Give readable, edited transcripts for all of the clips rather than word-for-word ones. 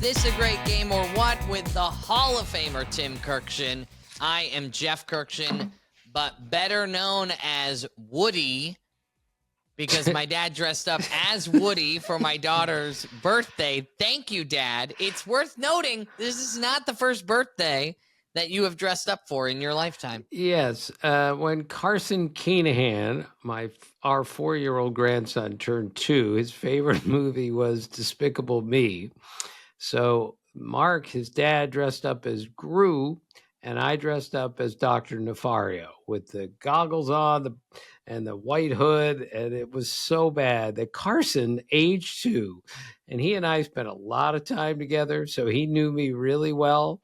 this a great game or what with the Hall of Famer Tim Kurkjian? I am Jeff Kurkjian, but better known as Woody because my dad dressed up as Woody for my daughter's birthday. Thank you, Dad. It's worth noting this is not the first birthday that you have dressed up for in your lifetime. Yes. When Carson Keenahan, our 4-year-old grandson, turned 2, his favorite movie was Despicable Me. So Mark, his dad, dressed up as Gru, and I dressed up as Dr. Nefario with the goggles on and the white hood, and it was so bad that Carson, age 2, and he and I spent a lot of time together, so he knew me really well.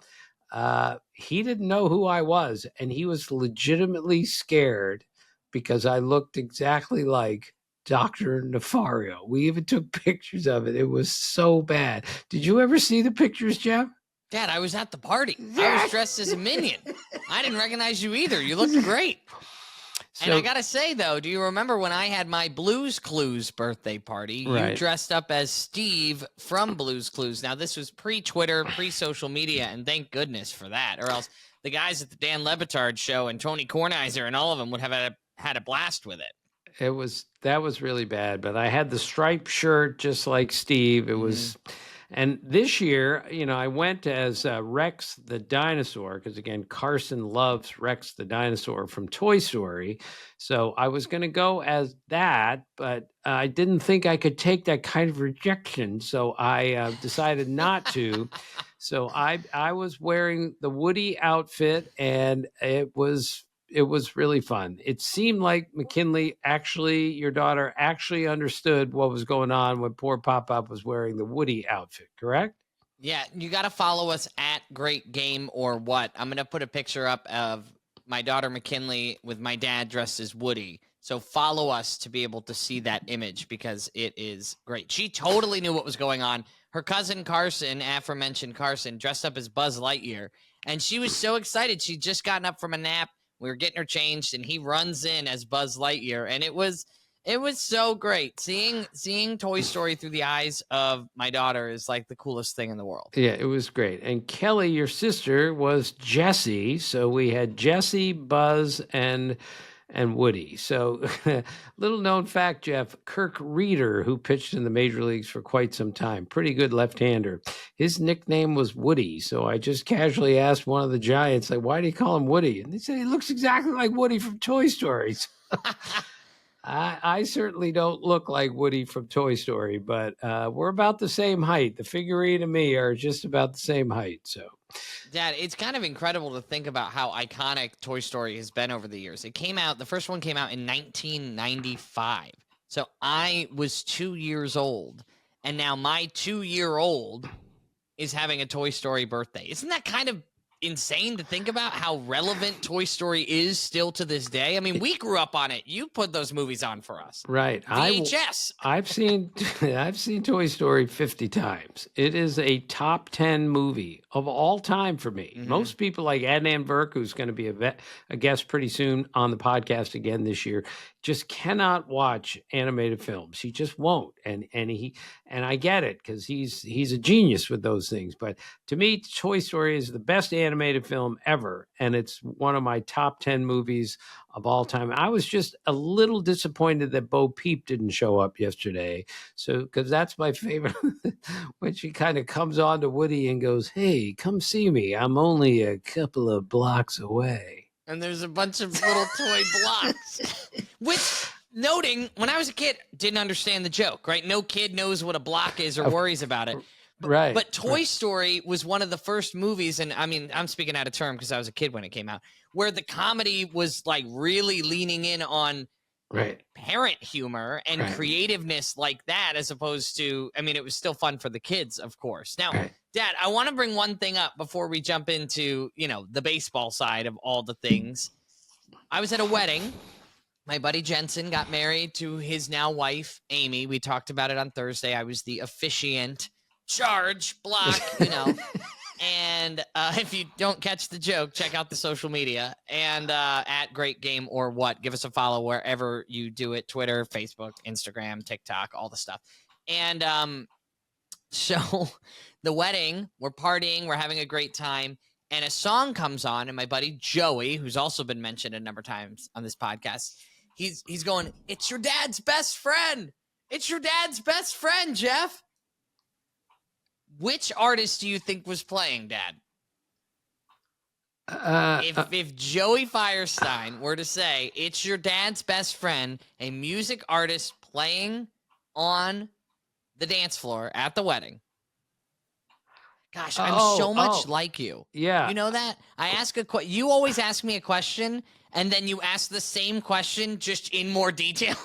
He didn't know who I was, and he was legitimately scared because I looked exactly like Dr. Nefario. We even took pictures of it. It was so bad. Did you ever see the pictures, Jeff? Dad, I was at the party. I was dressed as a minion. I didn't recognize you either. You looked great. And I got to say, though, do you remember when I had my Blues Clues birthday party? Right. You dressed up as Steve from Blues Clues. Now, this was pre-Twitter, pre-social media, and thank goodness for that. Or else the guys at the Dan Le Batard show and Tony Kornheiser and all of them would have had a blast with it. That was really bad, but I had the striped shirt just like Steve. It was... And this year, I went as Rex the dinosaur because, again, Carson loves Rex the dinosaur from Toy Story. So I was going to go as that, but I didn't think I could take that kind of rejection. So I decided not to. So I was wearing the Woody outfit, and it was really fun. It seemed like McKinley, your daughter, actually understood what was going on when poor Pop-Up was wearing the Woody outfit, correct? Yeah, you got to follow us at Great Game or What. I'm going to put a picture up of my daughter McKinley with my dad dressed as Woody. So follow us to be able to see that image because it is great. She totally knew what was going on. Her cousin Carson, aforementioned Carson, dressed up as Buzz Lightyear, and she was so excited. She'd just gotten up from a nap. We were getting her changed, and he runs in as Buzz Lightyear, and it was so great. Seeing Toy Story through the eyes of my daughter is like the coolest thing in the world. Yeah, it was great. And Kelly, your sister, was Jessie. So we had Jessie, Buzz, and Woody. So little known fact, Jeff, Kirk Reeder, who pitched in the major leagues for quite some time, pretty good left-hander. His nickname was Woody. So I just casually asked one of the Giants, like, why do you call him Woody? And they said he looks exactly like Woody from Toy Story. I certainly don't look like Woody from Toy Story, but we're about the same height. The figurine and me are just about the same height. So, Dad, it's kind of incredible to think about how iconic Toy Story has been over the years. The first one came out in 1995. So I was 2 years old, and now my 2-year-old is having a Toy Story birthday. Isn't that kind of insane to think about how relevant Toy Story is still to this day? I mean, we grew up on it. You put those movies on for us. Right. VHS. I've seen Toy Story 50 times. It is a top 10 movie of all time for me. Mm-hmm. Most people like Adnan Virk, who's going to be a guest pretty soon on the podcast again this year, just cannot watch animated films. He just won't. And I get it because he's a genius with those things. But to me, Toy Story is the best animated film ever, and it's one of my top 10 movies of all time. I was just a little disappointed that Bo Peep didn't show up yesterday. So, because that's my favorite, when she kind of comes on to Woody and goes, "Hey, come see me. I'm only a couple of blocks away." And there's a bunch of little toy blocks. Which, noting, when I was a kid, didn't understand the joke, right? No kid knows what a block is or worries about it. Right. But Toy Story was one of the first movies, and I mean, I'm speaking out of term because I was a kid when it came out, where the comedy was like really leaning in on parent humor and creativeness like that, as opposed to, I mean, it was still fun for the kids, of course. Now, Dad, I want to bring one thing up before we jump into, the baseball side of all the things. I was at a wedding. My buddy Jensen got married to his now wife, Amy. We talked about it on Thursday. I was the officiant. Charge, block, And if you don't catch the joke, check out the social media and at Great Game or What. Give us a follow wherever you do it. Twitter, Facebook, Instagram, TikTok, all the stuff. And So the wedding, we're partying, we're having a great time, and a song comes on, and my buddy Joey, who's also been mentioned a number of times on this podcast, he's going, "It's your dad's best friend. It's your dad's best friend, Jeff." Which artist do you think was playing, Dad? If Joey Firestein were to say, "It's your dad's best friend," a music artist playing on the dance floor at the wedding. Gosh, I'm so much like you. Yeah. You know that? You always ask me a question, and then you ask the same question just in more detail.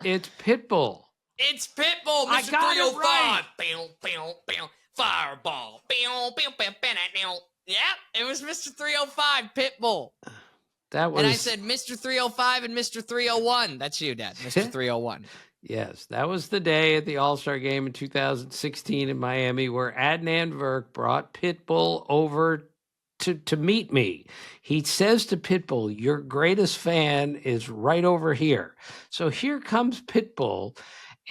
It's Pitbull. It's Pitbull, Mr. I got 305. it right. Bam, bam, bam. Fireball. Bam, bam, bam, bam, bam. Yeah, it was Mr. 305, Pitbull. That was. And I said Mr. 305 and Mr. 301. That's you, Dad. Mr. 301. Yes, that was the day at the All-Star game in 2016 in Miami where Adnan Virk brought Pitbull over to meet me. He says to Pitbull, "Your greatest fan is right over here." So here comes Pitbull,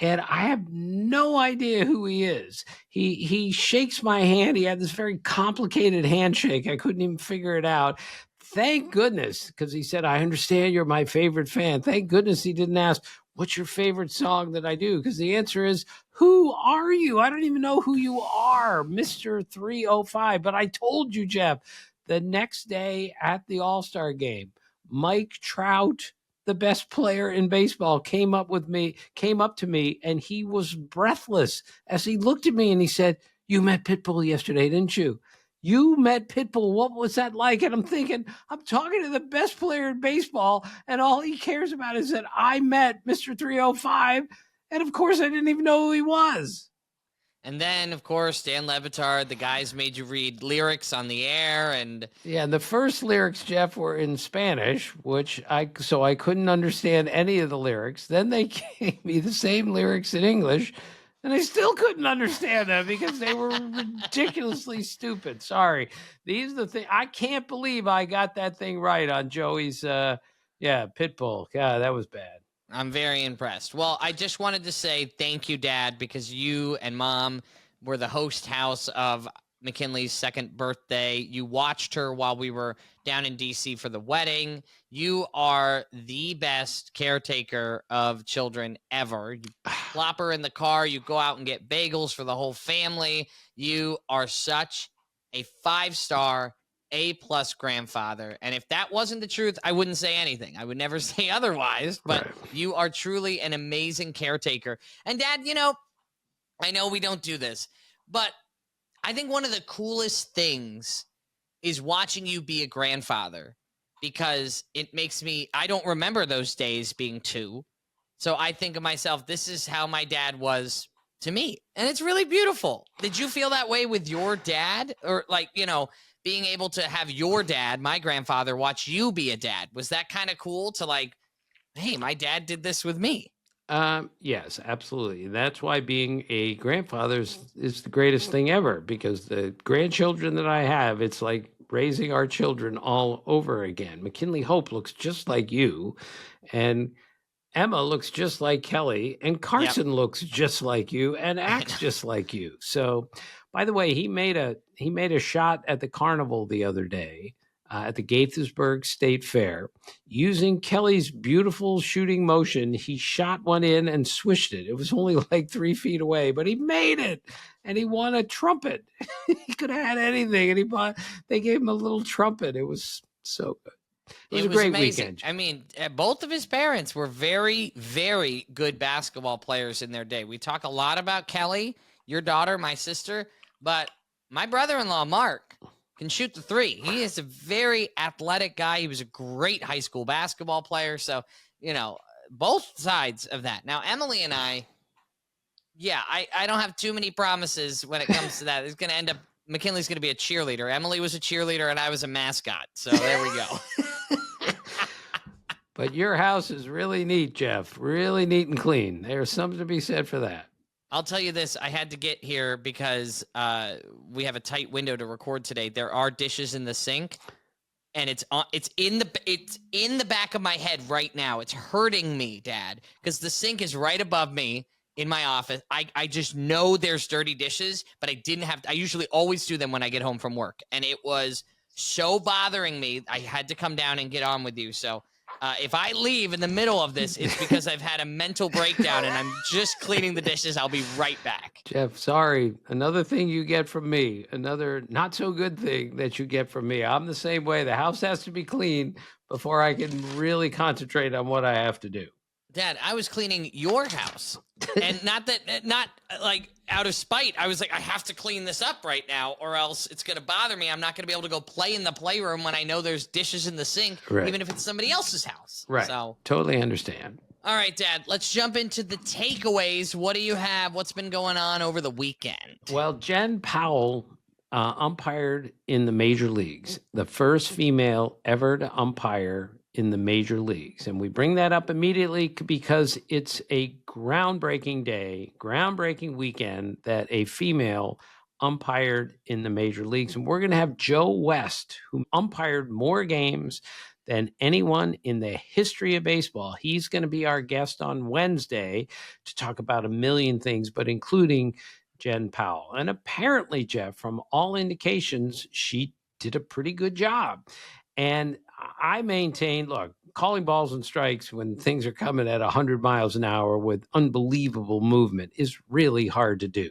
and I have no idea who he is. He shakes my hand. He had this very complicated handshake. I couldn't even figure it out. Thank goodness, because he said, "I understand you're my favorite fan." Thank goodness he didn't ask, "What's your favorite song that I do?" Because the answer is, who are you? I don't even know who you are, Mr. 305. But I told you, Jeff, the next day at the All-Star game, Mike Trout, the best player in baseball, came up to me, and he was breathless as he looked at me and he said, "You met Pitbull yesterday, didn't you? You met Pitbull. What was that like?" And I'm thinking, I'm talking to the best player in baseball, and all he cares about is that I met Mr. 305. And of course, I didn't even know who he was. And then, of course, Dan Le Batard, the guys made you read lyrics on the air. And the first lyrics, Jeff, were in Spanish, so I couldn't understand any of the lyrics. Then they gave me the same lyrics in English, and I still couldn't understand them because they were ridiculously stupid. Sorry. These are the things. I can't believe I got that thing right on Joey's, Pitbull. God, that was bad. I'm very impressed. Well, I just wanted to say thank you, Dad, because you and Mom were the host house of McKinley's second birthday. You watched her while we were down in D.C. for the wedding. You are the best caretaker of children ever. You plop her in the car. You go out and get bagels for the whole family. You are such a 5-star A+ grandfather. And if that wasn't the truth, I wouldn't say anything. I would never say otherwise, but right. You are truly an amazing caretaker. And Dad, I know we don't do this, but I think one of the coolest things is watching you be a grandfather, because it makes I don't remember those days being 2. So I think of myself, this is how my dad was to me. And it's really beautiful. Did you feel that way with your dad? Or being able to have your dad, my grandfather, watch you be a dad? Was that kind of cool to hey, my dad did this with me? Yes, absolutely. That's why being a grandfather is the greatest thing ever, because the grandchildren that I have, it's like raising our children all over again. McKinley Hope looks just like you, and Emma looks just like Kelly, and Carson looks just like you, and acts just like you. So, by the way, he made a shot at the carnival the other day at the Gaithersburg State Fair. Using Kelly's beautiful shooting motion, he shot one in and swished it. It was only like 3 feet away, but he made it, and he won a trumpet. He could have had anything, and they gave him a little trumpet. It was so good. It was a great amazing. weekend. I mean, both of his parents were very, very good basketball players in their day. We talk a lot about Kelly, your daughter, my sister, but my brother-in-law, Mark, can shoot the 3. He is a very athletic guy. He was a great high school basketball player. So, both sides of that. Now, Emily and I don't have too many promises when it comes to that. It's going to end up, McKinley's going to be a cheerleader. Emily was a cheerleader, and I was a mascot. So there we go. But your house is really neat, Jeff. Really neat and clean. There's something to be said for that. I'll tell you this. I had to get here because we have a tight window to record today. There are dishes in the sink, and it's in the back of my head right now. It's hurting me, Dad, because the sink is right above me. in my office. I just know there's dirty dishes, but I didn't have I usually always do them when I get home from work. And it was so bothering me. I had to come down and get on with you. So if I leave in the middle of this, it's because I've had a mental breakdown and I'm just cleaning the dishes. I'll be right back. Jeff, sorry. Another thing you get from me, another not so good thing that you get from me. I'm the same way. The house has to be clean before I can really concentrate on what I have to do. Dad, I was cleaning your house, and not like out of spite. I was like, I have to clean this up right now, or else it's going to bother me. I'm not going to be able to go play in the playroom when I know there's dishes in the sink, even if it's somebody else's house. Right. So totally understand. All right, Dad, let's jump into the takeaways. What do you have? What's been going on over the weekend? Well, Jen Powell umpired in the major leagues, the first female ever to umpire in the major leagues. And we bring that up immediately because it's a groundbreaking day, groundbreaking weekend that a female umpired in the major leagues. And we're going to have Joe West, who umpired more games than anyone in the history of baseball. He's going to be our guest on Wednesday to talk about a million things, but including Jen Powell. And apparently, Jeff, from all indications, she did a pretty good job. And I maintain, look, calling balls and strikes when things are coming at 100 miles an hour with unbelievable movement is really hard to do.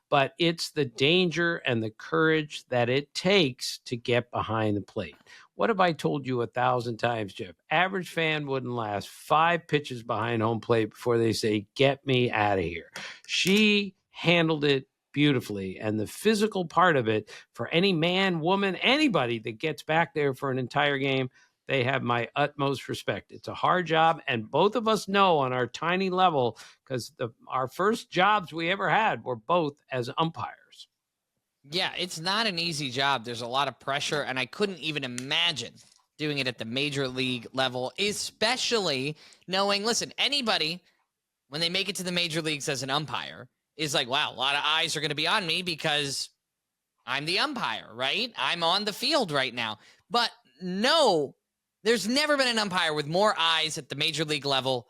But it's the danger and the courage that it takes to get behind the plate. What have I told you 1,000 times, Jeff? Average fan wouldn't last 5 pitches behind home plate before they say, get me out of here. She handled it beautifully. And the physical part of it, for any man, woman, anybody that gets back there for an entire game, they have my utmost respect. It's a hard job. And both of us know on our tiny level, because our first jobs we ever had were both as umpires. Yeah, it's not an easy job. There's a lot of pressure, and I couldn't even imagine doing it at the major league level, especially knowing, listen, anybody, when they make it to the major leagues as an umpire, is like, wow, a lot of eyes are going to be on me because I'm the umpire, right? I'm on the field right now. But no, there's never been an umpire with more eyes at the major league level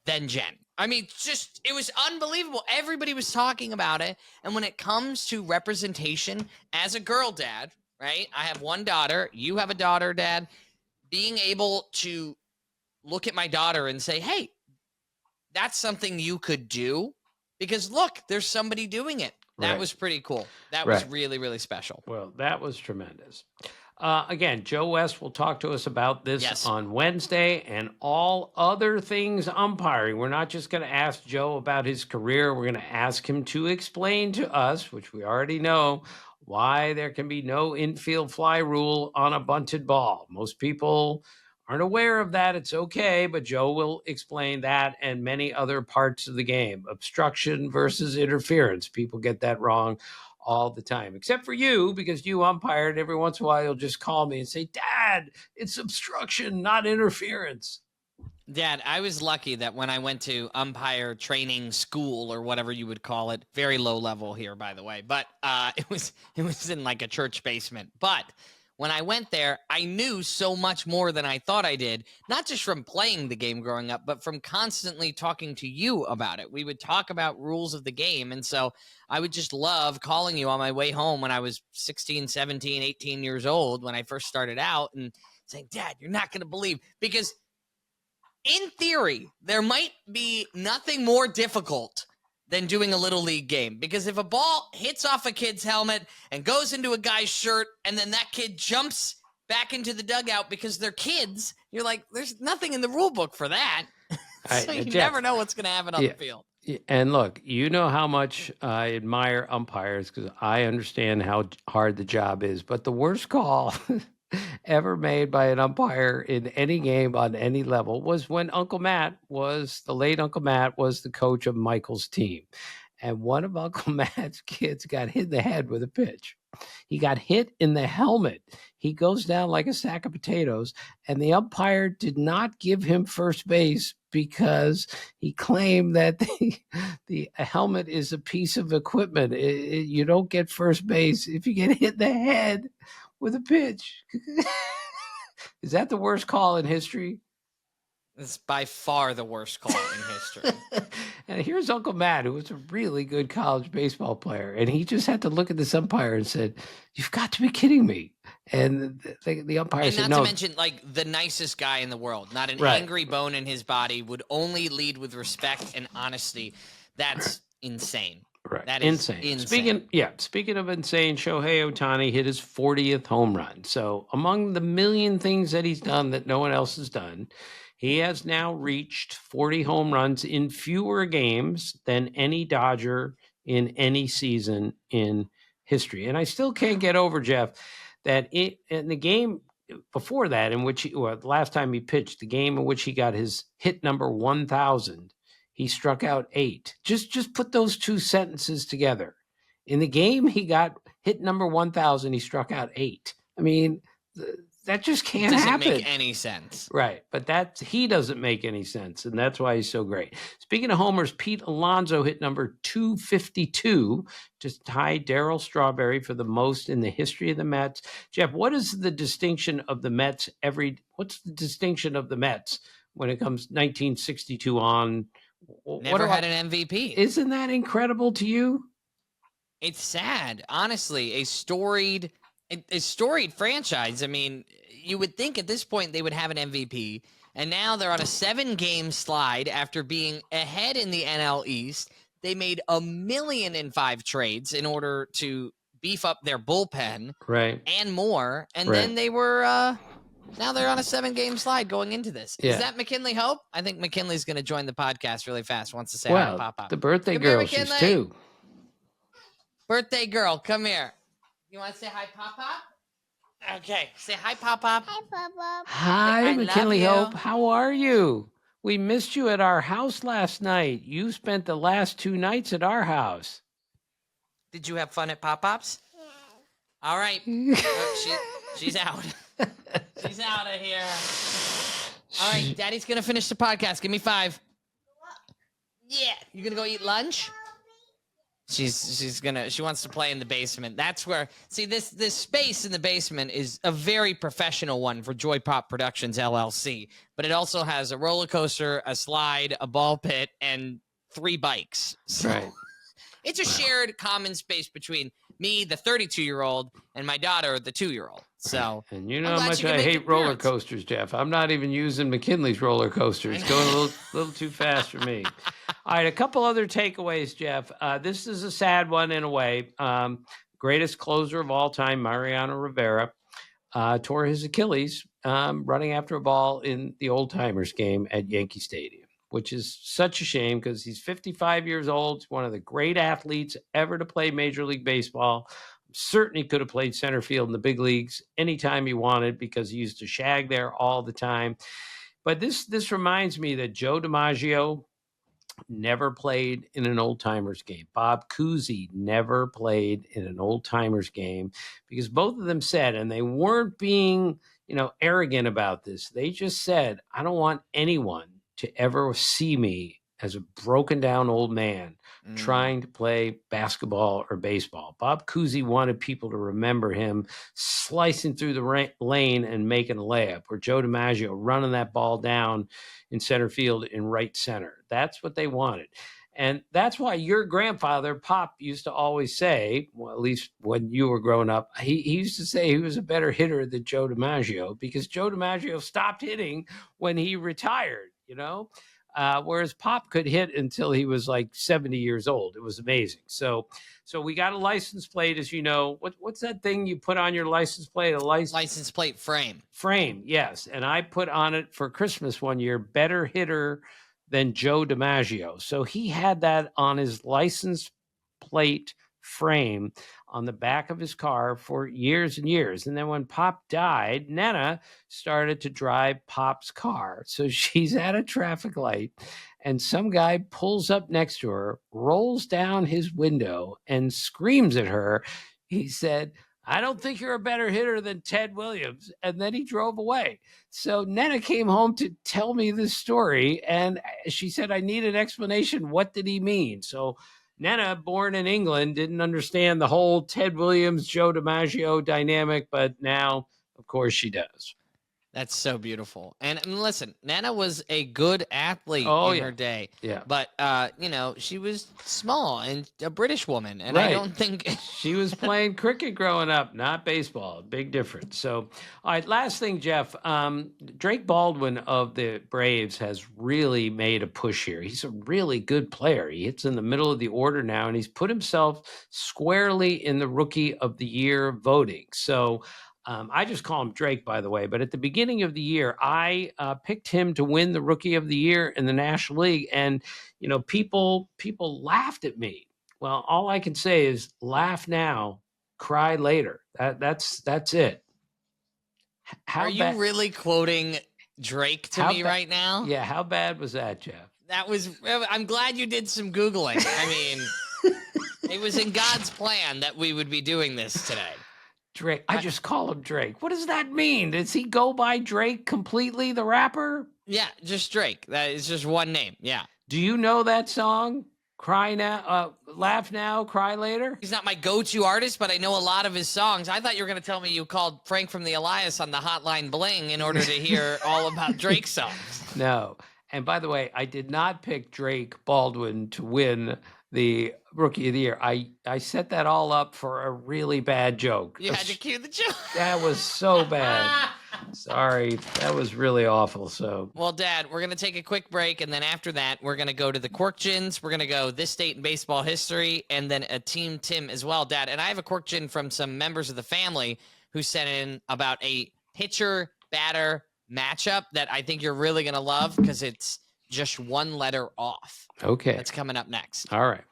than Jen. I mean, it was unbelievable. Everybody was talking about it. And when it comes to representation as a girl dad, right? I have one daughter. You have a daughter, Dad. Being able to look at my daughter and say, hey, that's something you could do. Because look, there's somebody doing it. That was pretty cool. That was really, really special. Well, that was tremendous. Again, Joe West will talk to us about this on Wednesday and all other things umpiring. We're not just going to ask Joe about his career. We're going to ask him to explain to us, which we already know, why there can be no infield fly rule on a bunted ball. Most people aren't aware of that. It's okay, but Joe will explain that and many other parts of the game. Obstruction versus interference. People get that wrong all the time, except for you, because you umpired. Every once in a while, you'll just call me and say, Dad, it's obstruction, not interference. Dad, I was lucky that when I went to umpire training school, or whatever you would call it, very low level here, by the way, but it was in like a church basement. But when I went there, I knew so much more than I thought I did, not just from playing the game growing up, but from constantly talking to you about it. We would talk about rules of the game. And so I would just love calling you on my way home when I was 16, 17, 18 years old, when I first started out, and saying, Dad, you're not going to believe, because in theory, there might be nothing more difficult than doing a little league game. Because if a ball hits off a kid's helmet and goes into a guy's shirt, and then that kid jumps back into the dugout because they're kids, you're like, there's nothing in the rule book for that. So you never know what's going to happen on the field. And look, you know how much I admire umpires, because I understand how hard the job is. But the worst call ever made by an umpire in any game on any level was when the late Uncle Matt was the coach of Michael's team. And one of Uncle Matt's kids got hit in the head with a pitch. He got hit in the helmet. He goes down like a sack of potatoes, and the umpire did not give him first base because he claimed that the helmet is a piece of equipment. You don't get first base if you get hit in the head with a pitch. Is that the worst call in history? It's by far the worst call in history. And here's Uncle Matt, who was a really good college baseball player. And he just had to look at this umpire and said, "You've got to be kidding me." And the umpire and said, not "No." to mention, like, the nicest guy in the world, not an angry bone in his body, would only lead with respect and honesty. That's insane. Right. That is insane. Speaking of insane, Shohei Ohtani hit his 40th home run. So among the million things that he's done that no one else has done, he has now reached 40 home runs in fewer games than any Dodger in any season in history. And I still can't get over, Jeff, that in the game before that, in which the last time he pitched, the game in which he got his hit number 1,000, he struck out 8. Just put those two sentences together. In the game he got hit number 1,000, he struck out 8. I mean, that just can't happen. Doesn't make any sense. Right, but he doesn't make any sense, and that's why he's so great. Speaking of homers, Pete Alonso hit number 252 to tie Darryl Strawberry for the most in the history of the Mets. Jeff, what is the distinction of the Mets what's the distinction of the Mets when it comes 1962 on? Never had an MVP. Isn't that incredible to you? It's sad. Honestly, a storied franchise. I mean, you would think at this point they would have an MVP, and now they're on a 7-game slide after being ahead in the NL East. They made $1.5 million trades in order to beef up their bullpen, right, and more. And then they were now they're on a 7-game slide going into this. Yeah. Is that McKinley Hope? I think McKinley's going to join the podcast really fast. Wants to say hi to Pop-Pop. The birthday girl, she's 2. Birthday girl, come here. You want to say hi, Pop-Pop? Okay, say hi, Pop-Pop. Hi, Pop-Pop. Hi, McKinley Hope. How are you? We missed you at our house last night. You spent the last 2 nights at our house. Did you have fun at Pop-Pop's? Yeah. All right. She's out. She's out of here. All right, Daddy's going to finish the podcast. Give me 5. Yeah. You going to go eat lunch? She wants to play in the basement. That's where, see, this space in the basement is a very professional one for Joy Pop Productions LLC, but it also has a roller coaster, a slide, a ball pit, and 3 bikes. So right. It's a shared common space between me, the 32-year-old, and my daughter, the 2-year-old. So, and you know how much I hate roller coasters, Jeff. I'm not even using McKinley's roller coaster. It's going a little too fast for me. All right, a couple other takeaways, Jeff. This is a sad one in a way. Greatest closer of all time, Mariano Rivera, tore his Achilles running after a ball in the Old Timers game at Yankee Stadium, which is such a shame because he's 55 years old. He's one of the great athletes ever to play Major League Baseball. Certainly could have played center field in the big leagues anytime he wanted because he used to shag there all the time. But this reminds me that Joe DiMaggio never played in an Old Timers game. Bob Cousy never played in an Old Timers game because both of them said, and they weren't being, arrogant about this. They just said, I don't want anyone to ever see me as a broken down old man trying to play basketball or baseball. Bob Cousy wanted people to remember him slicing through the lane and making a layup, or Joe DiMaggio running that ball down in center field in right center. That's what they wanted. And that's why your grandfather, Pop, used to always say, well, at least when you were growing up, he used to say he was a better hitter than Joe DiMaggio because Joe DiMaggio stopped hitting when he retired, whereas Pop could hit until he was like 70 years old. It was amazing. So we got a license plate, as you know. What's that thing you put on your license plate? License plate frame. Frame, yes. And I put on it for Christmas one year, better hitter than Joe DiMaggio. So he had that on his license plate frame on the back of his car for years and years. And then when Pop died, Nana started to drive Pop's car. So she's at a traffic light and some guy pulls up next to her, rolls down his window and screams at her. He said, I don't think you're a better hitter than Ted Williams. And then he drove away. So Nana came home to tell me this story. And she said, I need an explanation. What did he mean? So Nana, born in England, didn't understand the whole Ted Williams, Joe DiMaggio dynamic, but now, of course, she does. That's so beautiful. And listen, Nana was a good athlete in her day. Yeah. But, she was small and a British woman. And Right. I don't think she was playing cricket growing up, not baseball. Big difference. So, all right, last thing, Jeff. Drake Baldwin of the Braves has really made a push here. He's a really good player. He hits in the middle of the order now, and he's put himself squarely in the Rookie of the Year voting. So, I just call him Drake, by the way. But at the beginning of the year, I picked him to win the Rookie of the Year in the National League, and people laughed at me. Well, all I can say is laugh now, cry later. That's it. Are you really quoting Drake to me right now? Yeah. How bad was that, Jeff? I'm glad you did some Googling. I mean, it was in God's plan that we would be doing this today. Drake. I just call him Drake. What does that mean? Does he go by Drake completely, the rapper? Yeah, just Drake. That is just one name. Yeah. Do you know that song? Cry now, laugh now, cry later? He's not my go-to artist, but I know a lot of his songs. I thought you were going to tell me you called Frank from the Elias on the Hotline Bling in order to hear all about Drake's songs. No. And by the way, I did not pick Drake Baldwin to win the Rookie of the Year. I set that all up for a really bad joke. You had to cue the joke. That was so bad. Sorry, that was really awful. So, well, Dad, we're going to take a quick break, and then after that, we're going to go to the Quirkjians. We're going to go this date in baseball history, and then a Team Tim as well, Dad. And I have a Quirkjian from some members of the family who sent in about a pitcher-batter matchup that I think you're really going to love because it's just one letter off. Okay. That's coming up next. All right.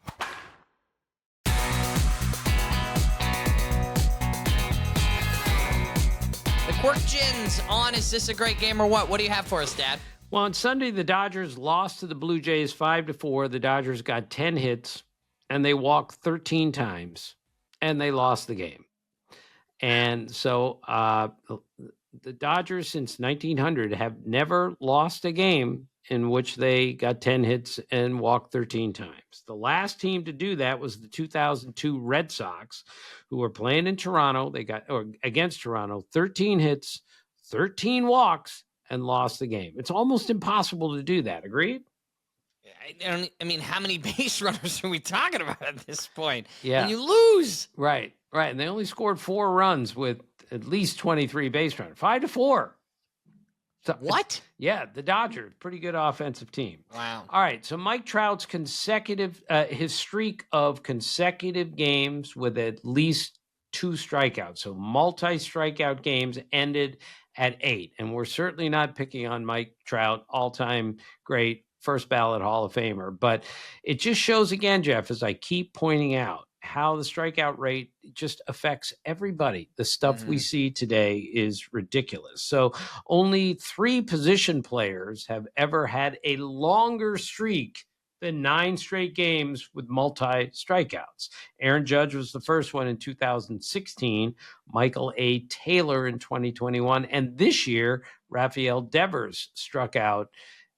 The Quirkjians on. Is this a great game or what? What do you have for us, Dad? Well, on Sunday, the Dodgers lost to the Blue Jays 5-4. The Dodgers got 10 hits, and they walked 13 times, and they lost the game. And so the Dodgers since 1900 have never lost a game in which they got 10 hits and walked 13 times. The last team to do that was the 2002 Red Sox, who were playing in Toronto. They got against Toronto, 13 hits, 13 walks, and lost the game. It's almost impossible to do that. Agreed? I mean, how many base runners are we talking about at this point? Yeah. And you lose. Right. And they only scored 4 runs with at least 23 base runners. 5-4. So, what? Yeah, the Dodgers, pretty good offensive team. Wow. All right, so Mike Trout's his streak of consecutive games with at least 2 strikeouts, so multi-strikeout games ended at 8. And we're certainly not picking on Mike Trout, all-time great, first ballot Hall of Famer. But it just shows again, Jeff, as I keep pointing out, how the strikeout rate just affects everybody. The stuff we see today is ridiculous. So only 3 position players have ever had a longer streak than 9 straight games with multi-strikeouts. Aaron Judge was the first one in 2016, Michael A. Taylor in 2021, and this year, Rafael Devers struck out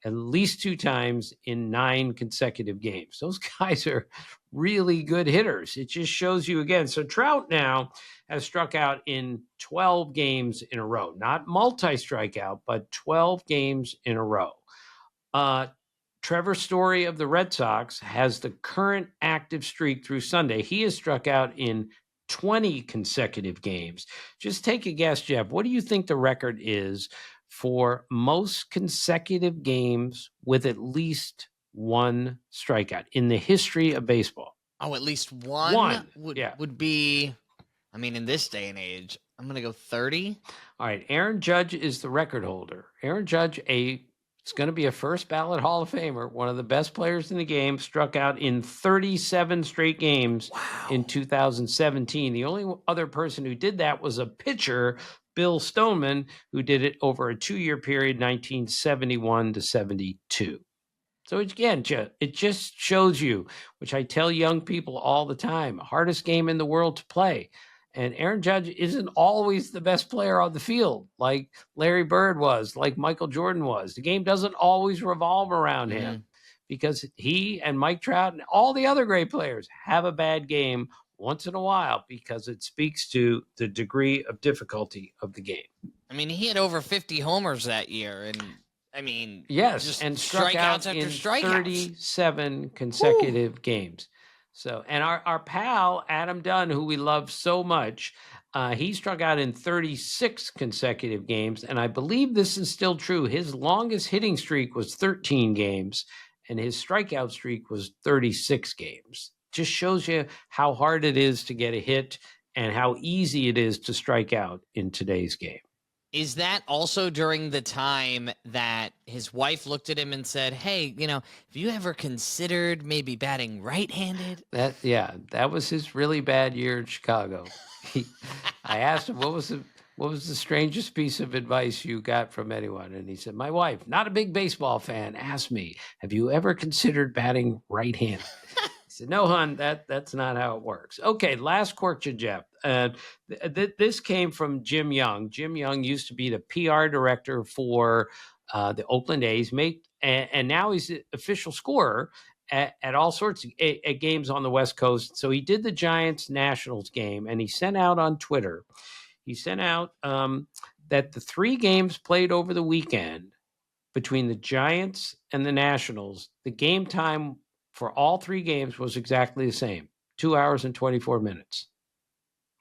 at least 2 times in 9 consecutive games. Those guys are really good hitters. It just shows you again. So Trout now has struck out in 12 games in a row, not multi-strikeout, but 12 games in a row. Trevor Story of the Red Sox has the current active streak through Sunday. He has struck out in 20 consecutive games. Just take a guess, Jeff. What do you think the record is for most consecutive games with at least 1 strikeout in the history of baseball? Oh, at least one would be, I mean, in this day and age, I'm going to go 30. All right. Aaron Judge is the record holder. Aaron Judge, it's going to be a first ballot Hall of Famer, one of the best players in the game, struck out in 37 straight games in 2017. The only other person who did that was a pitcher, Bill Stoneman, who did it over a 2-year period, 1971 to 72. So again, it just shows you, which I tell young people all the time, hardest game in the world to play. And Aaron Judge isn't always the best player on the field, like Larry Bird was, like Michael Jordan was. The game doesn't always revolve around him because he and Mike Trout and all the other great players have a bad game once in a while because it speaks to the degree of difficulty of the game. I mean, he had over 50 homers that year, and I mean, yes, just and struck out strikeouts after in strikeouts. 37 consecutive games. So, and our pal Adam Dunn, who we love so much, he struck out in 36 consecutive games, and I believe this is still true. His longest hitting streak was 13 games, and his strikeout streak was 36 games. Just shows you how hard it is to get a hit and how easy it is to strike out in today's game. Is that also during the time that his wife looked at him and said, "Hey, have you ever considered maybe batting right-handed?" That was his really bad year in Chicago. I asked him what was the strangest piece of advice you got from anyone, and he said, "My wife, not a big baseball fan, asked me, have you ever considered batting right-handed?" I said, "No, hon, that's not how it works." Okay, last Quirkjian, Jeff. This came from Jim Young. Jim Young used to be the PR director for the Oakland A's, and now he's the official scorer at all sorts of at games on the West Coast. So he did the Giants-Nationals game, and he sent out on Twitter, that the 3 games played over the weekend between the Giants and the Nationals, the game time for all 3 games was exactly the same, 2 hours and 24 minutes.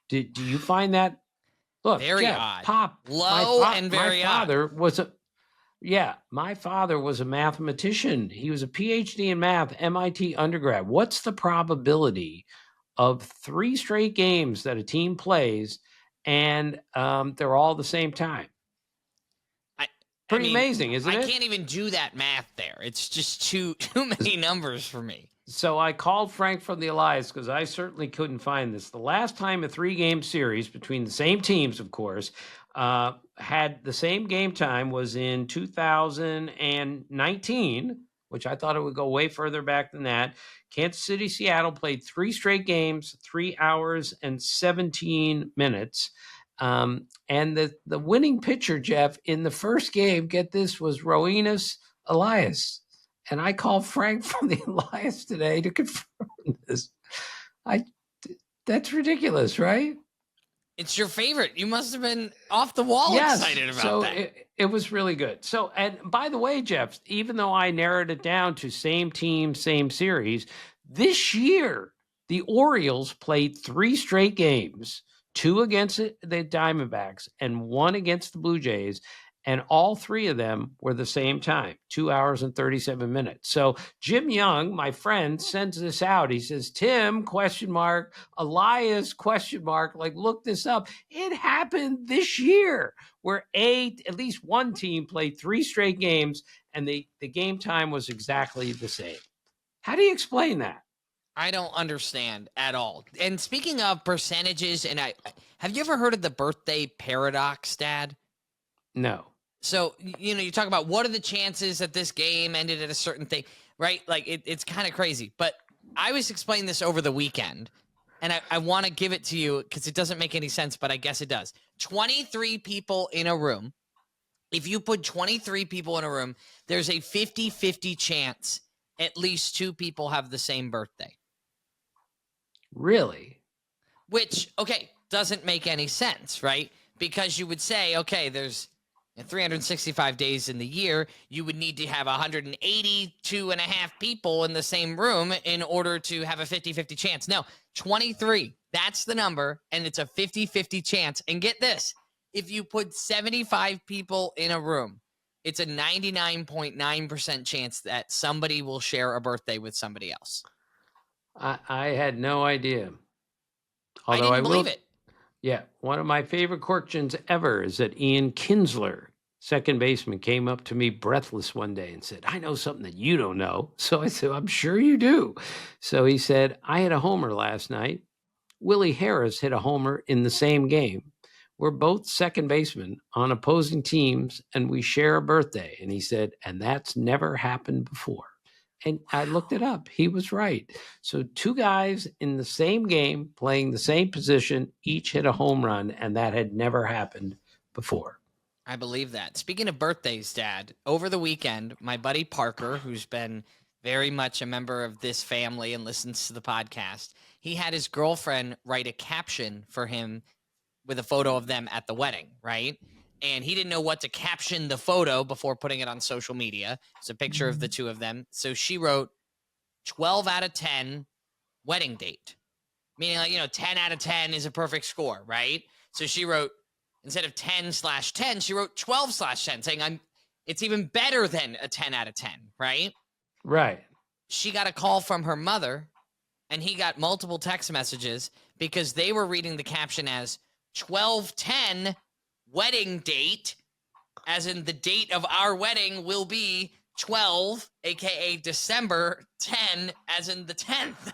Do you find that? Look, very Jeff, odd. Pop, Low and very my father odd. my father was a mathematician. He was a PhD in math, MIT undergrad. What's the probability of 3 straight games that a team plays and they're all the same time? Pretty amazing, isn't it? I can't even do that math there. It's just too many numbers for me. So I called Frank from the Elias because I certainly couldn't find this. The last time a 3-game series between the same teams, of course, had the same game time was in 2019, which I thought it would go way further back than that. Kansas City, Seattle played 3 straight games, 3 hours and 17 minutes. And the winning pitcher, Jeff, in the first game, get this, was Roenis Elias. And I called Frank from the Elias today to confirm this. That's ridiculous, right? It's your favorite. You must have been off the wall excited about that. It was really good. So, and by the way, Jeff, even though I narrowed it down to same team, same series, this year the Orioles played 3 straight games, 2 against the Diamondbacks and 1 against the Blue Jays. And all 3 of them were the same time, 2 hours and 37 minutes. So Jim Young, my friend, sends this out. He says, Tim, ? Elias, ? Like, look this up. It happened this year where at least one team played 3 straight games and the game time was exactly the same. How do you explain that? I don't understand at all. And speaking of percentages, have you ever heard of the birthday paradox, Dad? No. So, you talk about what are the chances that this game ended at a certain thing, right? Like, it's kind of crazy. But I was explaining this over the weekend, and I want to give it to you because it doesn't make any sense, but I guess it does. 23 people in a room. If you put 23 people in a room, there's a 50-50 chance at least 2 people have the same birthday. Really? Which, okay, doesn't make any sense, right? Because you would say, okay, there's 365 days in the year, you would need to have 182 and a half people in the same room in order to have a 50-50 chance. No, 23, that's the number, and it's a 50-50 chance. And get this, if you put 75 people in a room, it's a 99.9% chance that somebody will share a birthday with somebody else. I had no idea. Although I didn't believe it. Yeah, one of my favorite Quirkjians ever is that Ian Kinsler, second baseman, came up to me breathless one day and said, I know something that you don't know. So I said, I'm sure you do. So he said, I hit a homer last night. Willie Harris hit a homer in the same game. We're both second basemen on opposing teams, and we share a birthday. And he said, and that's never happened before. And I looked it up. He was right. So 2 guys in the same game playing the same position, each hit a home run, and that had never happened before. I believe that. Speaking of birthdays, Dad, over the weekend, my buddy Parker, who's been very much a member of this family and listens to the podcast, he had his girlfriend write a caption for him with a photo of them at the wedding, right? and he didn't know what to caption the photo before putting it on social media. It's a picture of the two of them. So she wrote 12 out of 10 wedding date, meaning 10 out of 10 is a perfect score, right? So she wrote, instead of 10/10, she wrote 12/10, saying it's even better than a 10 out of 10, right? Right. She got a call from her mother, and he got multiple text messages because they were reading the caption as 12/10 wedding date, as in the date of our wedding will be 12, aka December 10, as in the 10th.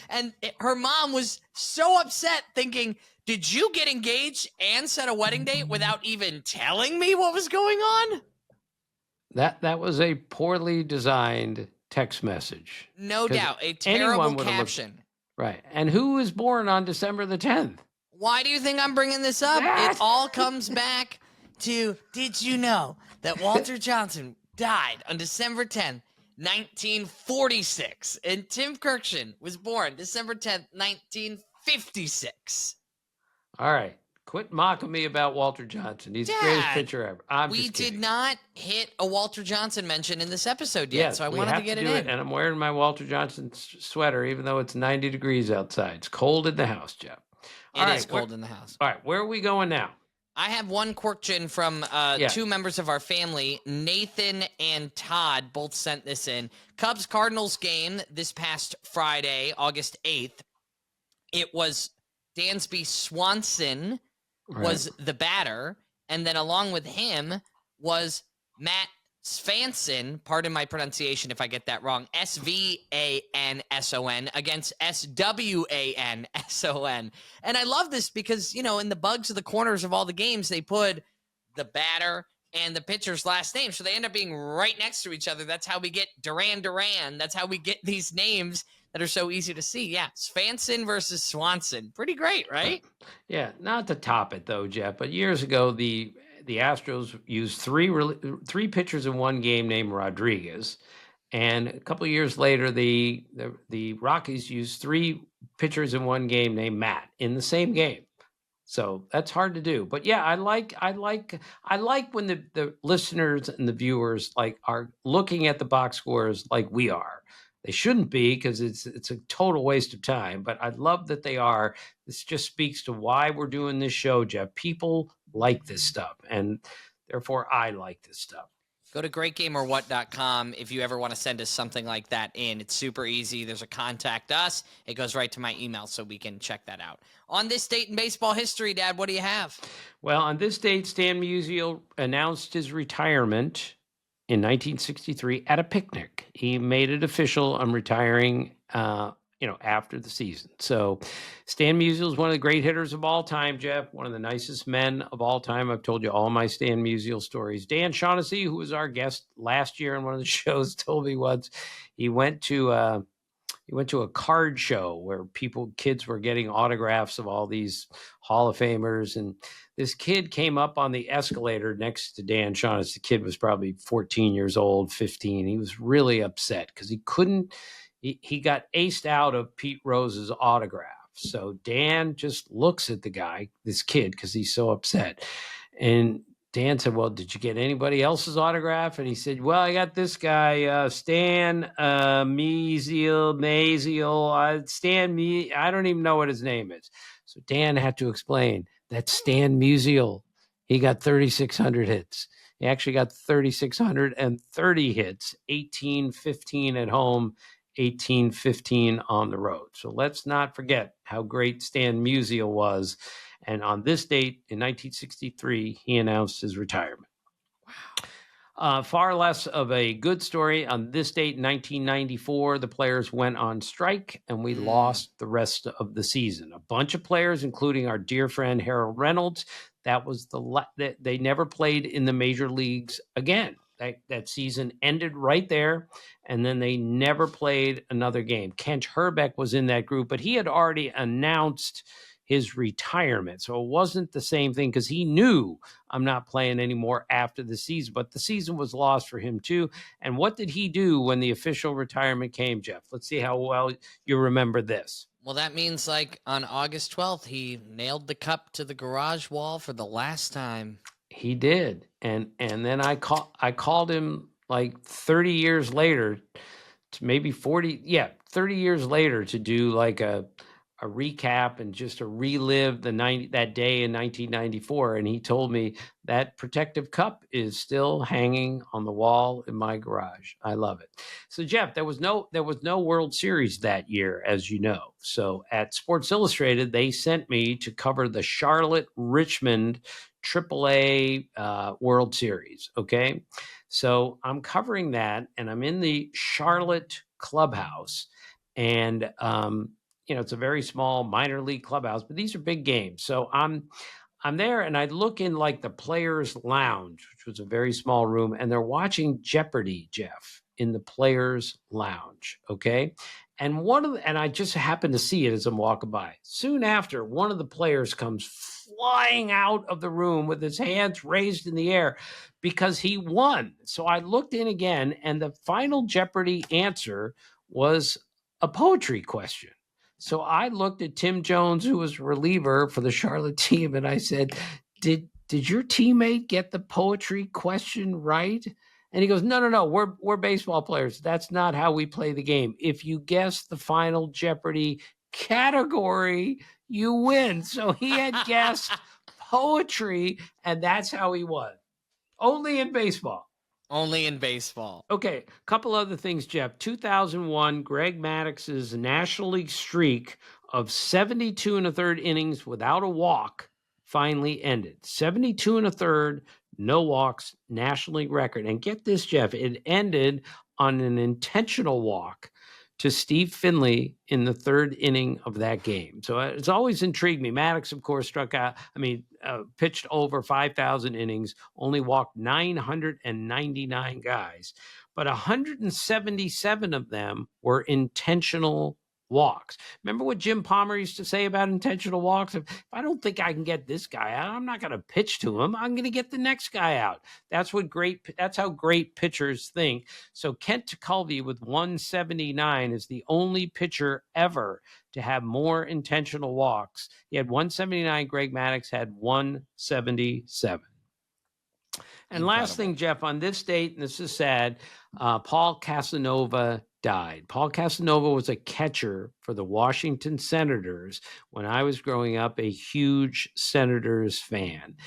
And her mom was so upset, thinking, did you get engaged and set a wedding date without even telling me what was going on? That was a poorly designed text message. No doubt. A terrible caption. Right. And who was born on December the 10th? Why do you think I'm bringing this up? It all comes back to, did you know that Walter Johnson died on December 10th, 1946, and Tim Kurkjian was born December 10th, 1956. All right. Quit mocking me about Walter Johnson. He's the greatest pitcher ever. We did not hit a Walter Johnson mention in this episode yet, so I wanted to get it in. And I'm wearing my Walter Johnson sweater, even though it's 90 degrees outside. It's cold in the house, Jeff. It is cold in the house. All right. Where are we going now? I have one Quirkjian from two members of our family. Nathan and Todd both sent this in. Cubs-Cardinals game this past Friday, August 8th. It was Dansby Swanson was the batter, and then along with him was Matt Svanson, pardon my pronunciation if I get that wrong, Svanson against Swanson. And I love this because, in the bugs of the corners of all the games, they put the batter and the pitcher's last name. So they end up being right next to each other. That's how we get Duran. That's how we get these names that are so easy to see. Yeah, Svanson versus Swanson. Pretty great, right? Yeah, not to top it, though, Jeff, but years ago, the Astros used three pitchers in one game named Rodriguez. And a couple of years later, the Rockies used three pitchers in one game named Matt in the same game. So that's hard to do. But yeah, I like when the listeners and the viewers are looking at the box scores like we are. They shouldn't be, because it's a total waste of time, but I love that they are. This just speaks to why we're doing this show, Jeff. People like this stuff, and therefore I like this stuff. Go to greatgameorwhat.com if you ever want to send us something like that in. It's super easy. There's a contact us. It goes right to my email, so we can check that out. On this date in baseball history, Dad, what do you have? Well, on this date, Stan Musial announced his retirement in 1963 at a picnic. He made it official on retiring, after the season. So Stan Musial is one of the great hitters of all time, Jeff, one of the nicest men of all time. I've told you all my Stan Musial stories. Dan Shaughnessy, who was our guest last year on one of the shows, told me once he went to a card show where kids were getting autographs of all these Hall of Famers. And this kid came up on the escalator next to Dan Shaughnessy. The kid was probably 14 years old, 15. He was really upset because he got aced out of Pete Rose's autograph. So Dan just looks at this kid, because he's so upset. And Dan said, well, did you get anybody else's autograph? And he said, well, I got this guy, Stan Musial, I don't even know what his name is. So Dan had to explain, that's Stan Musial. He got 3,600 hits. He actually got 3,630 hits, 1815 at home, 1815 on the road. So let's not forget how great Stan Musial was. And on this date in 1963, he announced his retirement. Wow. Far less of a good story. On this date in 1994, the players went on strike, and we lost the rest of the season. A bunch of players, including our dear friend Harold Reynolds, they never played in the major leagues again. That season ended right there, and then they never played another game. Kent Herbeck was in that group, but he had already announced his retirement. So it wasn't the same thing, because he knew, I'm not playing anymore after the season, but the season was lost for him too. And what did he do when the official retirement came, Jeff? Let's see how well you remember this. Well, that means like on August 12th, he nailed the cup to the garage wall for the last time. He did. And then I called him like 30 years later, to maybe 30 years later, to do like a recap and just to relive that day in 1994. And he told me that protective cup is still hanging on the wall in my garage. I love it. So Jeff, there was no World Series that year, as you know. So at Sports Illustrated, they sent me to cover the Charlotte Richmond AAA World Series. Okay. So I'm covering that, and I'm in the Charlotte clubhouse, and it's a very small minor league clubhouse, but these are big games. So I'm there, and I look in like the players' lounge, which was a very small room, and they're watching Jeopardy, Jeff, in the players' lounge. Okay. And and I just happened to see it as I'm walking by. Soon after, one of the players comes flying out of the room with his hands raised in the air because he won. So I looked in again, and the final Jeopardy answer was a poetry question. So I looked at Tim Jones, who was reliever for the Charlotte team, and I said, Did your teammate get the poetry question right? And he goes, No, we're baseball players. That's not how we play the game. If you guess the final Jeopardy category, you win. So he had guessed poetry, and that's how he won. Only in baseball. Only in baseball. Okay, a couple other things, Jeff. 2001, Greg Maddox's National League streak of 72 and a third innings without a walk finally ended. 72 and a third, no walks, National League record. And get this, Jeff, it ended on an intentional walk to Steve Finley in the third inning of that game. So it's always intrigued me. Maddox, of course, pitched over 5,000 innings, only walked 999 guys, but 177 of them were intentional walks. Remember what Jim Palmer used to say about intentional walks? If I don't think I can get this guy out, I'm not going to pitch to him. I'm going to get the next guy out. That's how great pitchers think. So Kent Tekulve with 179 is the only pitcher ever to have more intentional walks. He had 179. Greg Maddux had 177. And last thing, Jeff, on this date, and this is sad, Paul Casanova died. Paul Casanova was a catcher for the Washington Senators when I was growing up, a huge Senators fan.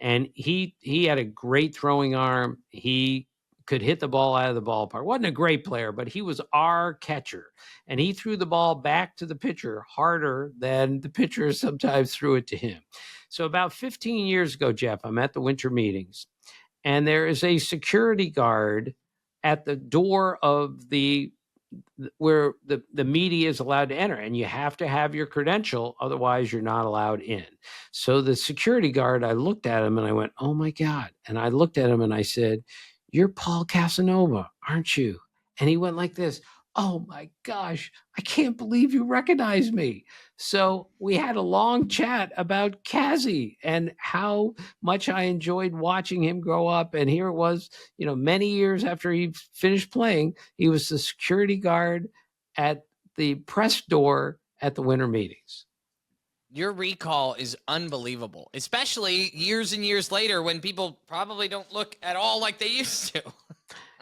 And he had a great throwing arm. He could hit the ball out of the ballpark. Wasn't a great player, but he was our catcher. And he threw the ball back to the pitcher harder than the pitcher sometimes threw it to him. So about 15 years ago, Jeff, I'm at the winter meetings, and there is a security guard at the door of where the media is allowed to enter, and you have to have your credential, otherwise you're not allowed in. So the security guard, I looked at him and I went, oh my God. And I looked at him and I said, you're Paul Casanova, aren't you? And he went like this, oh my gosh, I can't believe you recognize me. So we had a long chat about Cassie and how much I enjoyed watching him grow up. And here it was, many years after he finished playing, he was the security guard at the press door at the winter meetings. Your recall is unbelievable, especially years and years later when people probably don't look at all like they used to.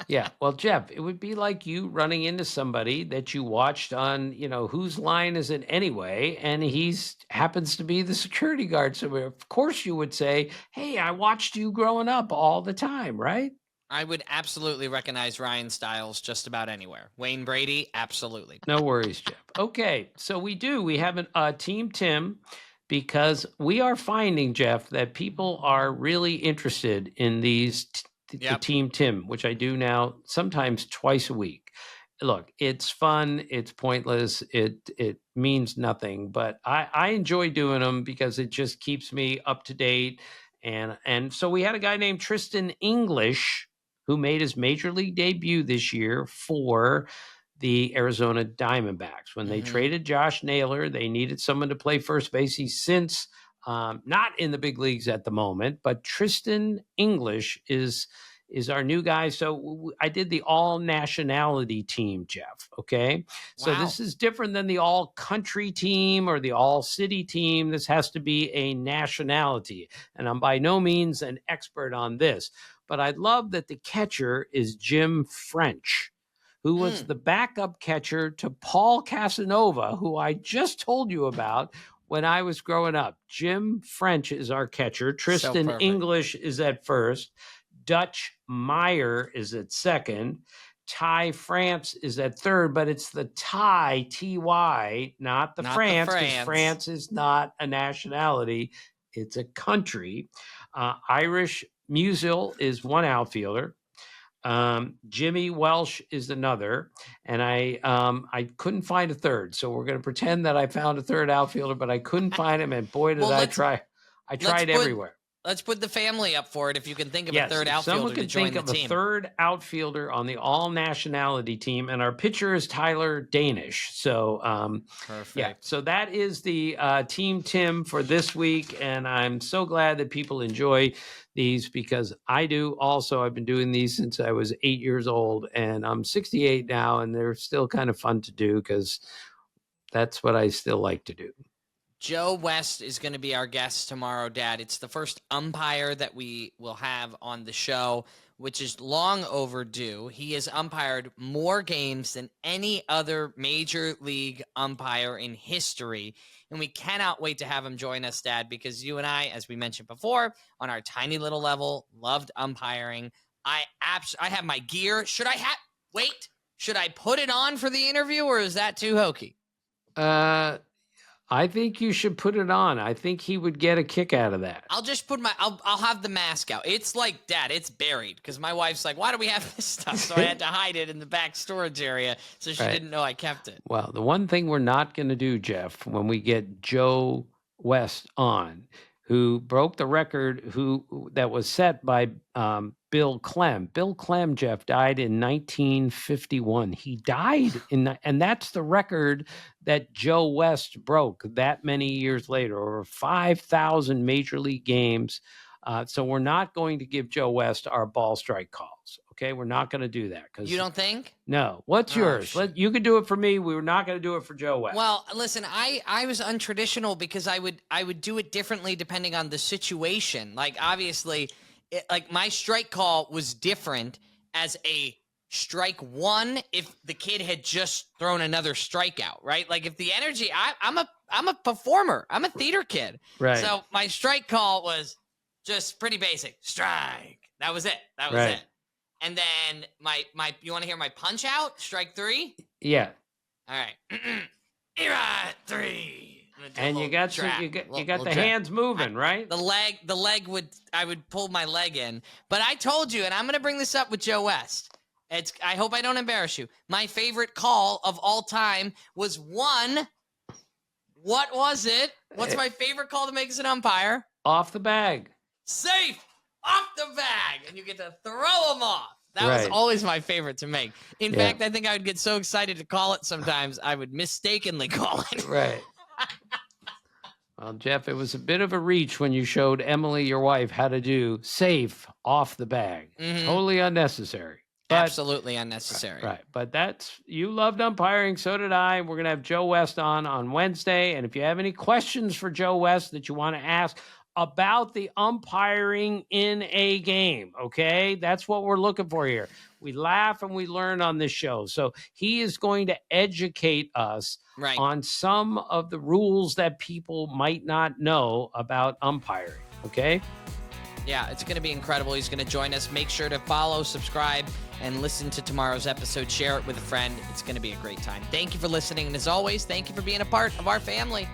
Yeah. Well, Jeff, it would be like you running into somebody that you watched on, Whose Line Is It Anyway? And he's happens to be the security guard. So of course you would say, hey, I watched you growing up all the time, right? I would absolutely recognize Ryan Stiles just about anywhere. Wayne Brady, absolutely. No worries, Jeff. Okay. So we have a Team Tim, because we are finding, Jeff, that people are really interested in these the Team Tim, which I do now sometimes twice a week. Look, it's fun. It's pointless. It means nothing, but I enjoy doing them because it just keeps me up to date. And so we had a guy named Tristan English who made his major league debut this year for the Arizona Diamondbacks. When they traded Josh Naylor, they needed someone to play first base. He's since not in the big leagues at the moment, but Tristan English is is our new guy. So I did the all nationality team, Jeff. Okay. So this is different than the all country team or the all city team. This has to be a nationality. And I'm by no means an expert on this, but I love that the catcher is Jim French, who was the backup catcher to Paul Casanova, who I just told you about when I was growing up. Jim French is our catcher. Tristan English is at first. Dutch Meyer is at second. Ty France is at third, but it's the Ty, T-Y, not the France, because France is not a nationality. It's a country. Irish Musial is one outfielder. Jimmy Welsh is another, and I couldn't find a third, so we're going to pretend that I found a third outfielder, but I couldn't find him, and boy did I try. I tried everywhere. Let's put the family up for it if you can think of a third outfielder to join the team. Someone can think of a third outfielder on the all-nationality team, and our pitcher is Tyler Danish. So, perfect. Yeah, so that is the Team Tim for this week, and I'm so glad that people enjoy these because I do also. I've been doing these since I was 8 years old, and I'm 68 now, and they're still kind of fun to do because that's what I still like to do. Joe West is going to be our guest tomorrow, Dad. It's the first umpire that we will have on the show, which is long overdue. He has umpired more games than any other major league umpire in history, and we cannot wait to have him join us, Dad, because you and I, as we mentioned before, on our tiny little level, loved umpiring. I have my gear. Should I put it on for the interview, or is that too hokey? I think you should put it on. I think he would get a kick out of that. I'll just put I'll have the mask out. It's like, Dad, it's buried because my wife's like, why do we have this stuff? So I had to hide it in the back storage area so she didn't know I kept it. Well, the one thing we're not going to do, Jeff, when we get Joe West on, who broke the record that was set by Bill Clem. Bill Clem, Jeff, died in 1951. He died and that's the record that Joe West broke that many years later, over 5,000 major league games. So we're not going to give Joe West our ball strike calls. Okay, we're not going to do that. You don't think? No. What's yours? You could do it for me. We were not going to do it for Joe West. Well, listen, I was untraditional because I would do it differently depending on the situation. Like, obviously, like my strike call was different as a strike one if the kid had just thrown another strikeout, right? Like if the energy, I'm a performer. I'm a theater kid. Right. So my strike call was just pretty basic. Strike. That was it. That was it. And then my you want to hear my punch out? Strike three? Yeah. All right. Right, three. And you got the hands moving, right? The leg I would pull my leg in. But I told you, and I'm going to bring this up with Joe West. I hope I don't embarrass you. My favorite call of all time was one. What was it? What's my favorite call to make as an umpire? Off the bag. Safe. Off the bag. And you get to throw them off. That was always my favorite to make. In fact, I think I would get so excited to call it sometimes, I would mistakenly call it. Right. Well, Jeff, it was a bit of a reach when you showed Emily, your wife, how to do safe off the bag. Mm-hmm. Totally unnecessary. Absolutely unnecessary. Right. But you loved umpiring. So did I. We're going to have Joe West on Wednesday. And if you have any questions for Joe West that you want to ask about the umpiring in a game, okay? That's what we're looking for here. We laugh and we learn on this show. So he is going to educate us on some of the rules that people might not know about umpiring, okay? Yeah, it's going to be incredible. He's going to join us. Make sure to follow, subscribe, and listen to tomorrow's episode. Share it with a friend. It's going to be a great time. Thank you for listening. And as always, thank you for being a part of our family.